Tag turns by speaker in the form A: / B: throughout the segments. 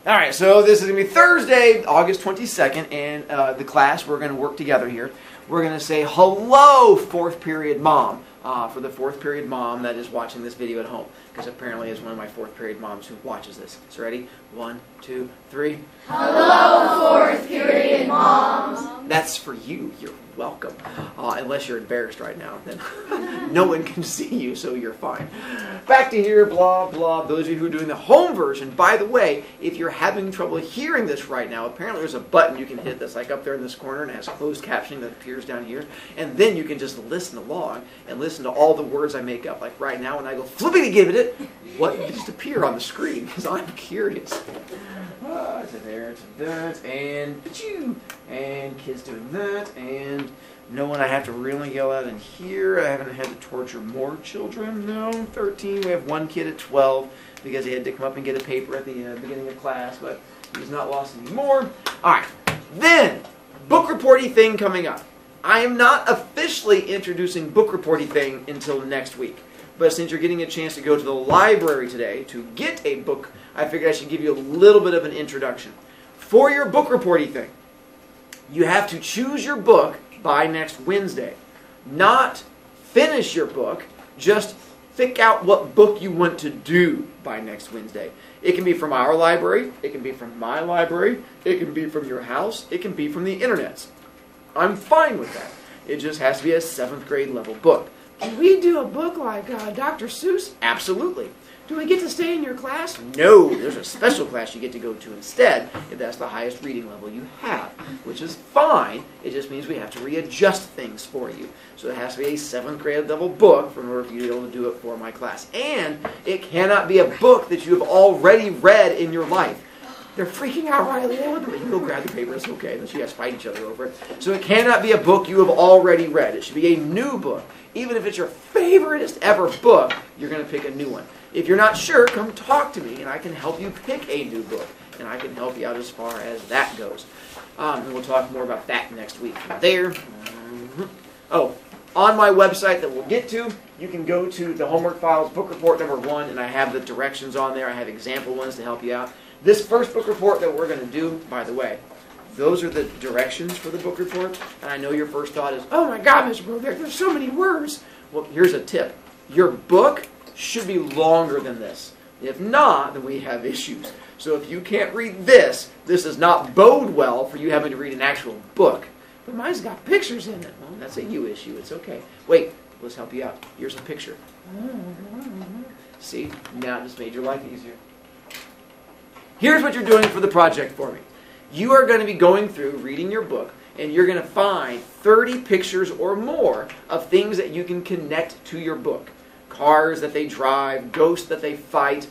A: All right, so this is going to be Thursday, August 22nd, and the class, we're going to work together here. We're going to say, hello, fourth period mom, for the fourth period mom that is watching this video at home, because apparently it's one of my fourth period moms who watches this. So ready? 1, 2, 3.
B: Hello, fourth period moms.
A: That's for you. You're welcome. Unless you're embarrassed right now, then no one can see you, so you're fine. Back to here, blah, blah. Those of you who are doing the home version, by the way, if you're having trouble hearing this right now, apparently there's a button you can hit that's like up there in this corner and it has closed captioning that appears down here. And then you can just listen along and listen to all the words I make up. Like right now when I go flippity-gibbet, what just appear on the screen? Because I'm curious. To there, to that, and achoo, and kids doing that, and no one I have to really yell at in here. I haven't had to torture more children. No, 13. We have one kid at 12 because he had to come up and get a paper at the beginning of class, but he's not lost anymore. All right, then book reporty thing coming up. I am not officially introducing book reporty thing until next week. But since you're getting a chance to go to the library today to get a book, I figured I should give you a little bit of an introduction. For your book reporting thing, you have to choose your book by next Wednesday. Not finish your book, just pick out what book you want to do by next Wednesday. It can be from our library, it can be from my library, it can be from your house, it can be from the internet. I'm fine with that. It just has to be a 7th grade level book. Can we do a book like Dr. Seuss? Absolutely. Do we get to stay in your class? No. There's a special class you get to go to instead if that's the highest reading level you have, which is fine. It just means we have to readjust things for you. So it has to be a 7th grade level book in order for you to be able to do it for my class. And it cannot be a book that you have already read in your life. They're freaking out, Riley. You can go grab the paper. It's okay. Unless you guys fight each other over it. So it cannot be a book you have already read. It should be a new book. Even if it's your favoriteest ever book, you're going to pick a new one. If you're not sure, come talk to me, and I can help you pick a new book. And I can help you out as far as that goes. And we'll talk more about that next week. There. Oh, on my website that we'll get to, you can go to the homework files, book report number 1, and I have the directions on there. I have example ones to help you out. This first book report that we're going to do, by the way, those are the directions for the book report. And I know your first thought is, oh my God, Mr. Brovicast, there's so many words. Well, here's a tip. Your book should be longer than this. If not, then we have issues. So if you can't read this, this does not bode well for you having to read an actual book. But mine's got pictures in it. Well, that's a you issue. It's okay. Wait, let's help you out. Here's a picture. See, now it just made your life easier. Here's what you're doing for the project for me. You are going to be going through, reading your book, and you're going to find 30 pictures or more of things that you can connect to your book. Cars that they drive, ghosts that they fight,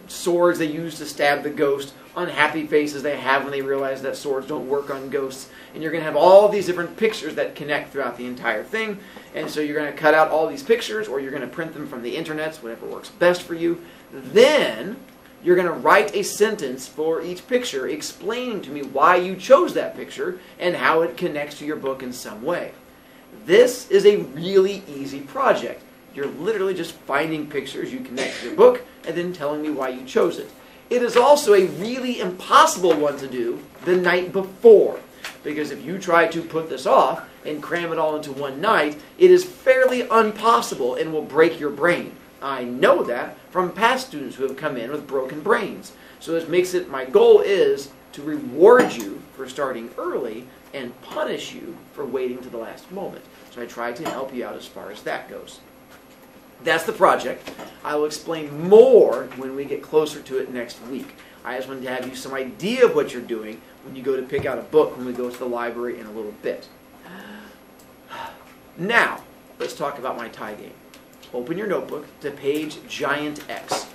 A: swords they use to stab the ghost, unhappy faces they have when they realize that swords don't work on ghosts. And you're going to have all these different pictures that connect throughout the entire thing. And so you're going to cut out all these pictures, or you're going to print them from the internet, whatever works best for you. Then you're going to write a sentence for each picture explaining to me why you chose that picture and how it connects to your book in some way. This is a really easy project. You're literally just finding pictures you connect to your book and then telling me why you chose it. It is also a really impossible one to do the night before, because if you try to put this off and cram it all into one night, it is fairly impossible and will break your brain. I know that from past students who have come in with broken brains. So this makes it, my goal is to reward you for starting early and punish you for waiting to the last moment. So I try to help you out as far as that goes. That's the project. I will explain more when we get closer to it next week. I just wanted to have you some idea of what you're doing when you go to pick out a book when we go to the library in a little bit. Now, let's talk about my tie game. Open your notebook to page giant X.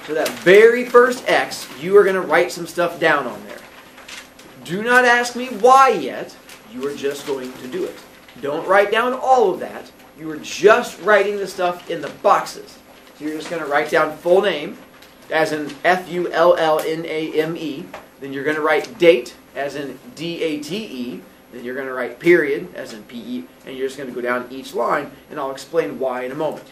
A: So that very first X, you are going to write some stuff down on there. Do not ask me why yet. You are just going to do it. Don't write down all of that. You are just writing the stuff in the boxes. So you're just going to write down full name, as in Fullname. Then you're going to write date, as in Date. Then you're going to write period, as in PE, and you're just going to go down each line, and I'll explain why in a moment.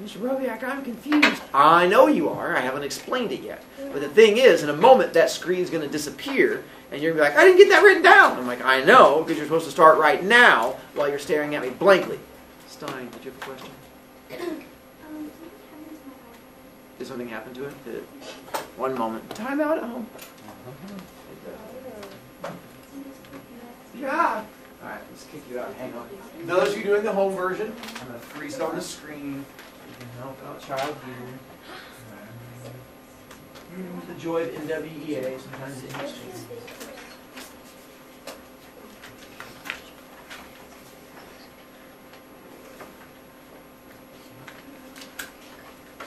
A: Mr. Brovicast, I'm confused. I know you are. I haven't explained it yet. But the thing is, in a moment, that screen's going to disappear, and you're going to be like, I didn't get that written down. I'm like, I know, because you're supposed to start right now while you're staring at me blankly. Stein, did you have a question? Did something happen to it? Did it? One moment. Time out at home. Yeah. All right, let's kick you out. Hang on. Those of you doing the home version, I'm going to freeze it on the screen. You can help out child here. The joy of NWEA. Sometimes it helps you.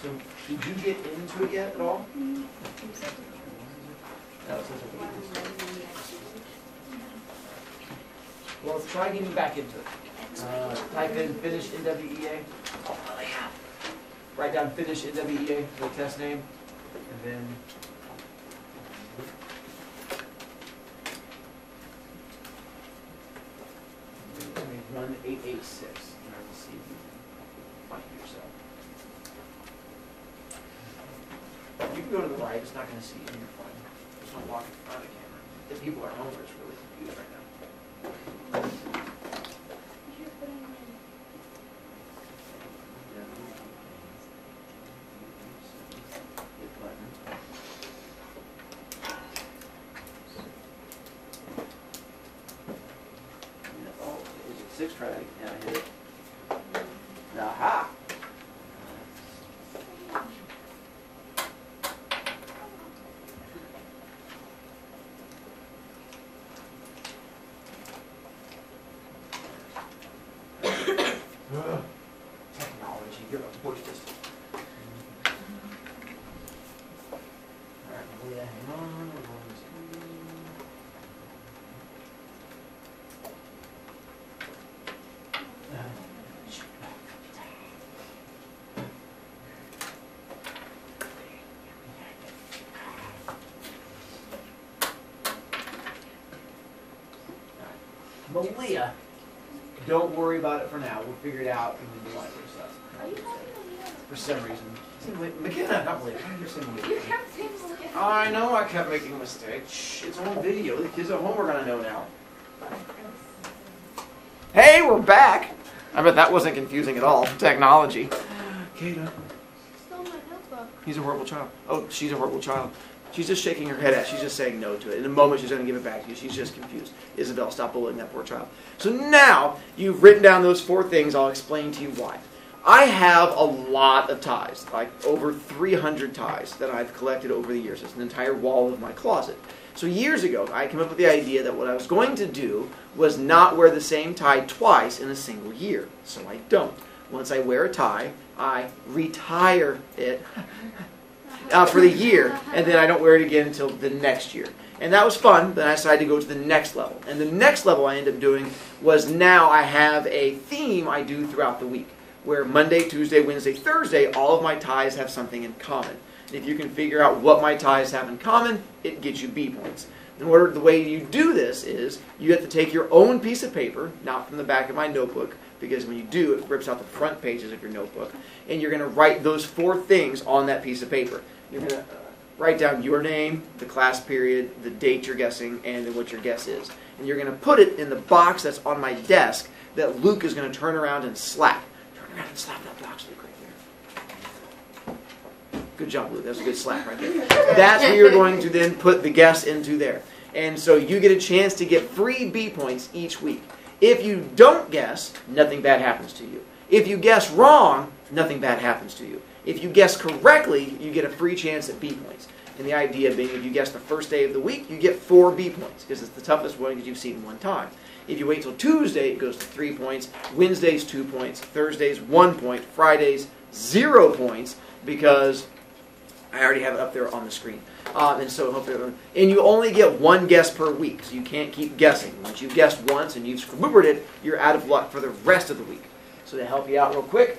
A: So, did you get into it yet at all? No, well, let's try getting back into it. Type in finish NWEA. Oh, yeah. Write down finish NWEA, the test name, and then run 886. And I will see if you find yourself. You can go to the right. It's not going to see you. You're fine. Just don't walk in front of the camera. The people at home are just really confused right now. Six, try that again. Yeah, I hit it. Aha! Technology, you're the worstest. Alright, hang on. Malia, don't worry about it for now. We'll figure it out in the library stuff.
B: Are you calling Malia?
A: For some reason. McKenna, not Malia. You're saying Malia.
B: You kept saying Malia.
A: I know I kept making mistakes. Shh, it's on video. The kids at home are going to know now. Hey, we're back. I bet that wasn't confusing at all. Technology. Kata.
B: Stole my notebook.
A: He's a horrible child. Oh, she's a horrible child. She's just shaking her head at it. She's just saying no to it. In a moment, she's going to give it back to you. She's just confused. Isabel, stop bullying that poor child. So now, you've written down those 4 things. I'll explain to you why. I have a lot of ties, like over 300 ties that I've collected over the years. It's an entire wall of my closet. So years ago, I came up with the idea that what I was going to do was not wear the same tie twice in a single year. So I don't. Once I wear a tie, I retire it for the year, and then I don't wear it again until the next year. And that was fun. Then I decided to go to the next level. And the next level I ended up doing was now I have a theme I do throughout the week, where Monday, Tuesday, Wednesday, Thursday, all of my ties have something in common. And if you can figure out what my ties have in common, it gets you B points. The way you do this is you have to take your own piece of paper, not from the back of my notebook, because when you do, it rips out the front pages of your notebook, and you're going to write those 4 things on that piece of paper. You're going to write down your name, the class period, the date you're guessing, and then what your guess is. And you're going to put it in the box that's on my desk that Luke is going to turn around and slap. Turn around and slap that box, Luke, right there. Good job, Luke. That's a good slap right there. That's where you're going to then put the guess into there. And so you get a chance to get free B points each week. If you don't guess, nothing bad happens to you. If you guess wrong, nothing bad happens to you. If you guess correctly, you get a free chance at B points. And the idea being, if you guess the first day of the week, you get 4 B points, because it's the toughest one because you've seen one time. If you wait till Tuesday, it goes to 3 points. Wednesdays, 2 points. Thursdays, 1 point. Fridays, 0 points, because I already have it up there on the screen. And you only get 1 guess per week, so you can't keep guessing. Once you've guessed once and you've squibbered it, you're out of luck for the rest of the week. So to help you out real quick,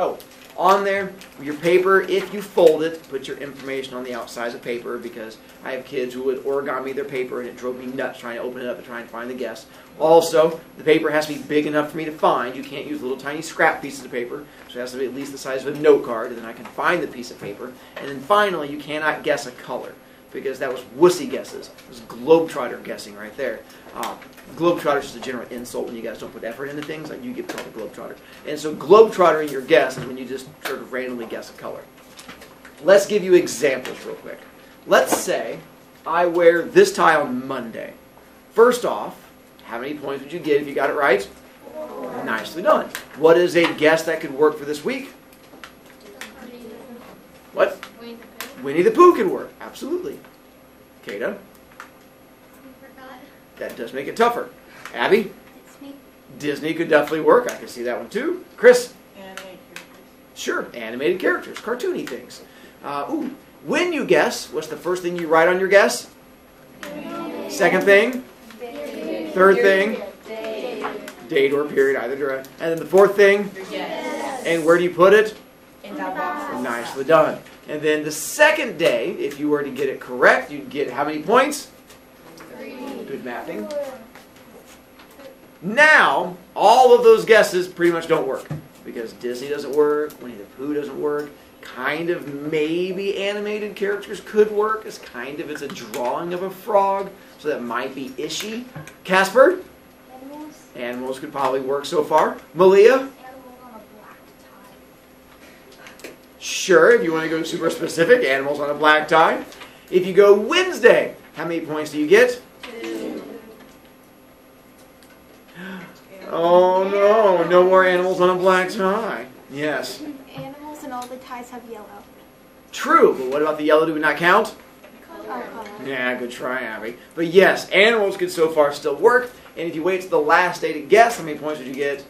A: on there, your paper, if you fold it, put your information on the outside of paper, because I have kids who would origami their paper and it drove me nuts trying to open it up and try and find the guess. Also, the paper has to be big enough for me to find. You can't use little tiny scrap pieces of paper, so it has to be at least the size of a note card, and then I can find the piece of paper. And then finally, you cannot guess a color, because that was wussy guesses. It was globetrotter guessing right there. Globetrotter is just a general insult when you guys don't put effort into things. Like, you get called a globetrotter. And so globetrotter in your guess is when you just sort of randomly guess a color. Let's give you examples real quick. Let's say I wear this tie on Monday. First off, how many points would you get if you got it right? 4. Nicely done. What is a guess that could work for this week? What? Winnie the Pooh could work. Absolutely. Kata? That does make it tougher. Abby? Disney could definitely work. I can see that one too. Chris?
C: Animated characters.
A: Sure, animated characters, cartoony things. When you guess, what's the first thing you write on your guess? Second thing? Third thing? Date or period, either direction. And then the fourth thing? And where do you put it?
C: In that box.
A: Nicely done. And then the second day, if you were to get it correct, you'd get how many points?
B: 3.
A: Good mapping. Now, all of those guesses pretty much don't work, because Disney doesn't work, Winnie the Pooh doesn't work, kind of maybe animated characters could work, it's a drawing of a frog, so that might be ishy. Casper?
B: Animals.
A: Animals could probably work so far. Malia?
B: Animals on a black tie.
A: Sure, if you want to go super specific, animals on a black tie. If you go Wednesday, how many points do you get?
B: 2.
A: Oh no, no more animals on a black tie. Yes.
B: Animals and all the ties have yellow.
A: True, but what about the yellow? Do we not count?
B: Color.
A: Yeah, good try, Abby. But yes, animals could so far still work. And if you wait till the last day to guess, how many points would you get?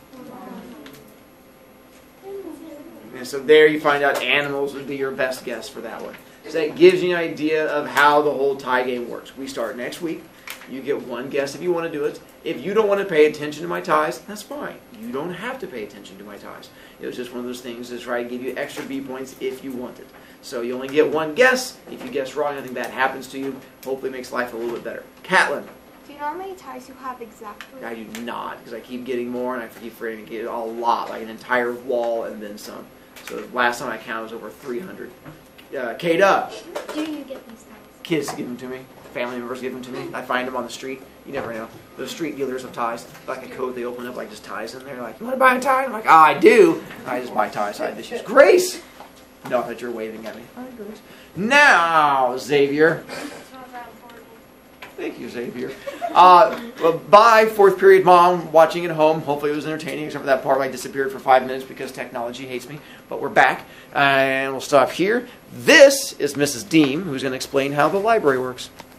A: And so there you find out animals would be your best guess for that one. So that gives you an idea of how the whole tie game works. We start next week. You get one guess if you want to do it. If you don't want to pay attention to my ties, that's fine. You don't have to pay attention to my ties. It was just one of those things to try to give you extra B points if you want it. So you only get one guess. If you guess wrong, I think that happens to you. Hopefully it makes life a little bit better. Catlin.
B: Do you know how many ties you have exactly?
A: I do not, because I keep getting more, and I keep forgetting to get a lot, like an entire wall and then some. So last time I counted was over 300. Kata.
B: Do you get these ties?
A: Kids give them to me. Family members give them to me. I find them on the street. You never know. Those street dealers of ties, like a coat they open up, like just ties in there. Like, you want to buy a tie? I'm like, I do. I just buy ties. I just use Grace. No, that you're waving at me. Hi, Grace. Now, Xavier. Thank you, Xavier. Well, bye, fourth period mom, watching at home. Hopefully it was entertaining, except for that part where I disappeared for 5 minutes because technology hates me. But we're back, and we'll stop here. This is Mrs. Deem, who's going to explain how the library works.